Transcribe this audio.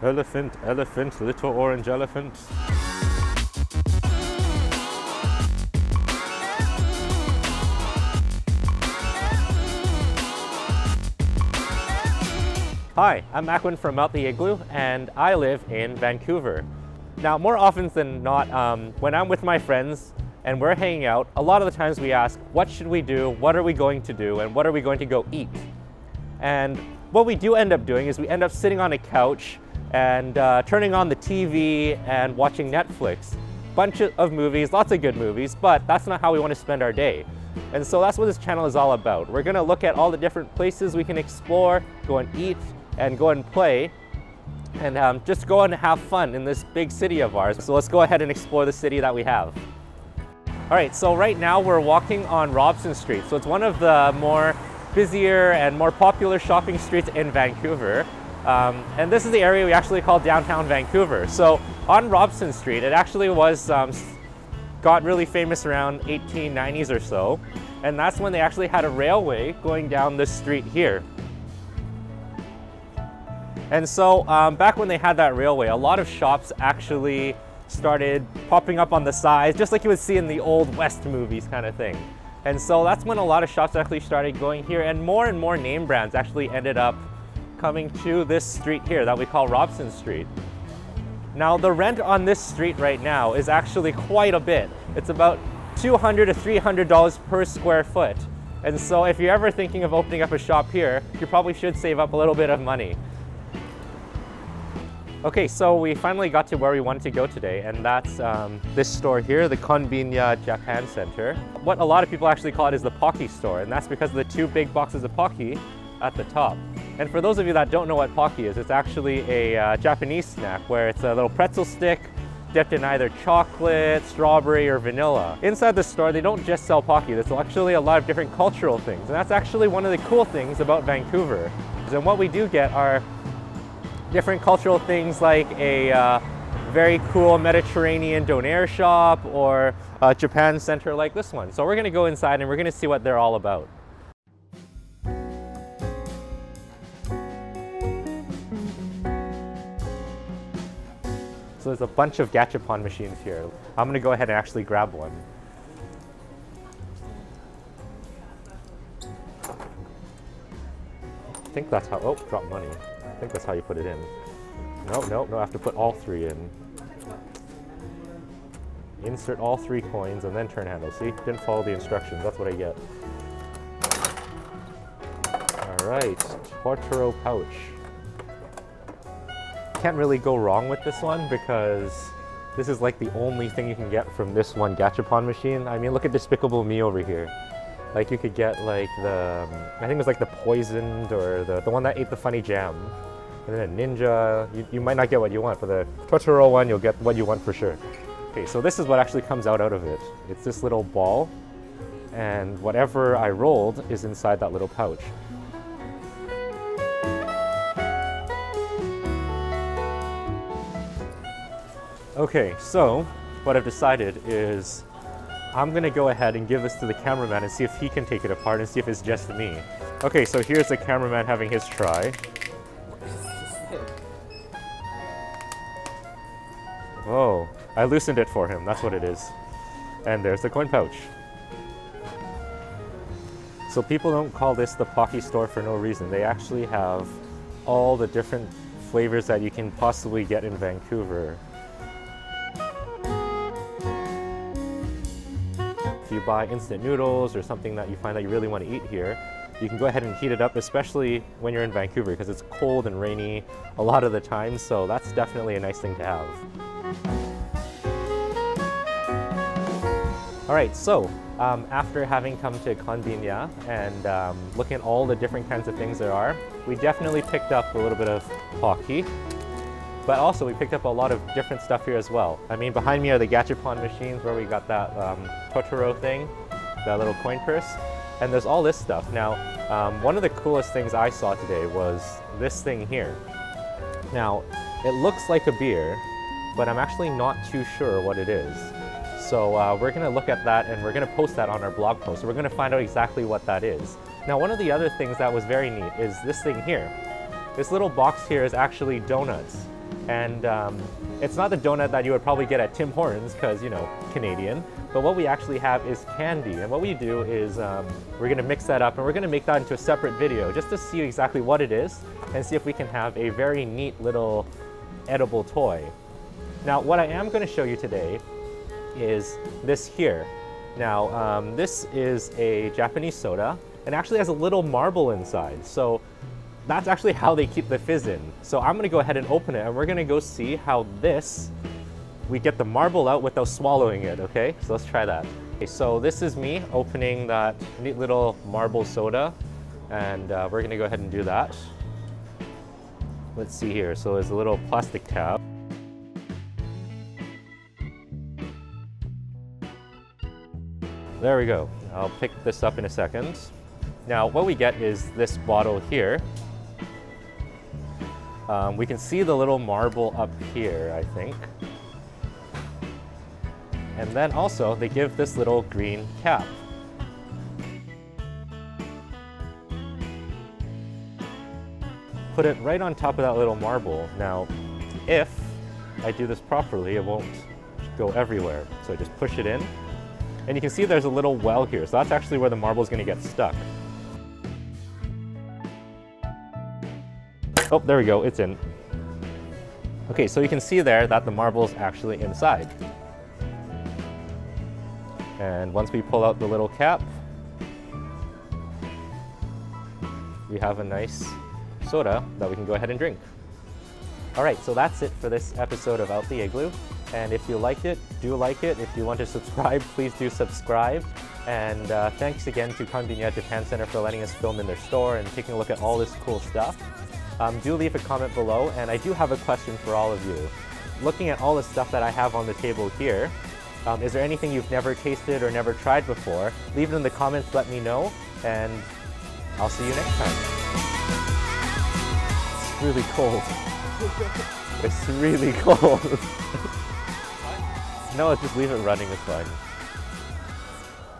Elephant, elephant, little orange elephant. Hi, I'm Macwin from Mount the Igloo, and I live in Vancouver. Now, more often than not, when I'm with my friends and we're hanging out, a lot of the times we ask, what should we do, what are we going to do, and what are we going to go eat? And what we do end up doing is we end up sitting on a couch and turning on the TV and watching Netflix. Bunch of movies, lots of good movies, but that's not how we want to spend our day. And so that's what this channel is all about. We're gonna look at all the different places we can explore, go and eat, and go and play, and just go and have fun in this big city of ours. So let's go ahead and explore the city that we have. All right, so right now we're walking on Robson Street. So it's one of the more busier and more popular shopping streets in Vancouver. And this is the area we actually call downtown Vancouver. So on Robson Street, it actually was got really famous around 1890s or so. And that's when they actually had a railway going down this street here. And so back when they had that railway, a lot of shops actually started popping up on the sides, just like you would see in the old West movies kind of thing. And so that's when a lot of shops actually started going here, and more name brands actually ended up coming to this street here that we call Robson Street. Now the rent on this street right now is actually quite a bit. It's about $200 to $300 per square foot. And so if you're ever thinking of opening up a shop here, you probably should save up a little bit of money. Okay, so we finally got to where we wanted to go today, and that's this store here, the Konbinya Japan Centre. What a lot of people actually call it is the Pocky store, and that's because of the two big boxes of Pocky at the top. And for those of you that don't know what Pocky is, it's actually a Japanese snack where it's a little pretzel stick dipped in either chocolate, strawberry, or vanilla. Inside the store, they don't just sell Pocky. There's actually a lot of different cultural things, and that's actually one of the cool things about Vancouver. And what we do get are different cultural things like a very cool Mediterranean donair shop or a Japan Centre like this one. So we're gonna go inside and we're gonna see what they're all about. So there's a bunch of gachapon machines here. I'm gonna go ahead and actually grab one. I think that's how, oh, drop money. I think that's how you put it in. No, I have to put all three in. Insert all three coins and then turn handle. See, didn't follow the instructions, that's what I get. All right, Totoro pouch. Can't really go wrong with this one because this is like the only thing you can get from this one gachapon machine. I mean, look at Despicable Me over here. Like you could get like the, I think it was like the poisoned or the one that ate the funny jam. And then a ninja, you might not get what you want. For the Totoro one, you'll get what you want for sure. Okay, so this is what actually comes out of it. It's this little ball, and whatever I rolled is inside that little pouch. Okay, so what I've decided is I'm gonna go ahead and give this to the cameraman and see if he can take it apart and see if it's just me. Okay, so here's the cameraman having his try. Oh, I loosened it for him, that's what it is. And there's the coin pouch. So people don't call this the Pocky store for no reason. They actually have all the different flavors that you can possibly get in Vancouver. If you buy instant noodles or something that you find that you really want to eat here, you can go ahead and heat it up, especially when you're in Vancouver because it's cold and rainy a lot of the time, so that's definitely a nice thing to have. All right, so after having come to Konbinya and looking at all the different kinds of things there are, we definitely picked up a little bit of Pocky, but also we picked up a lot of different stuff here as well. I mean, behind me are the gachapon machines where we got that Totoro thing, that little coin purse, and there's all this stuff. Now, one of the coolest things I saw today was this thing here. Now, it looks like a beer, but I'm actually not too sure what it is. So we're gonna look at that and we're gonna post that on our blog post. So we're gonna find out exactly what that is. Now, one of the other things that was very neat is this thing here. This little box here is actually donuts. And it's not the donut that you would probably get at Tim Hortons because, you know, Canadian. But what we actually have is candy. And what we do is we're going to mix that up and we're going to make that into a separate video just to see exactly what it is and see if we can have a very neat little edible toy. Now, what I am going to show you today is this here. Now, this is a Japanese soda and actually has a little marble inside. So that's actually how they keep the fizz in. So I'm gonna go ahead and open it and we're gonna go see how we get the marble out without swallowing it, okay? So let's try that. Okay, so this is me opening that neat little marble soda and we're gonna go ahead and do that. Let's see here, so there's a little plastic tab. There we go. I'll pick this up in a second. Now what we get is this bottle here. We can see the little marble up here, I think. And then also they give this little green cap. Put it right on top of that little marble. Now, if I do this properly, it won't go everywhere. So I just push it in. And you can see there's a little well here. So that's actually where the marble is going to get stuck. Oh, there we go, it's in. Okay, so you can see there that the marble's actually inside. And once we pull out the little cap, we have a nice soda that we can go ahead and drink. All right, so that's it for this episode of Out the Igloo. And if you liked it, do like it. If you want to subscribe, please do subscribe. And thanks again to Konbinya Japan Centre for letting us film in their store and taking a look at all this cool stuff. Do leave a comment below, and I do have a question for all of you. Looking at all the stuff that I have on the table here, is there anything you've never tasted or never tried before? Leave it in the comments, let me know, and I'll see you next time. It's really cold. It's really cold. No, just leave it running, it's fine.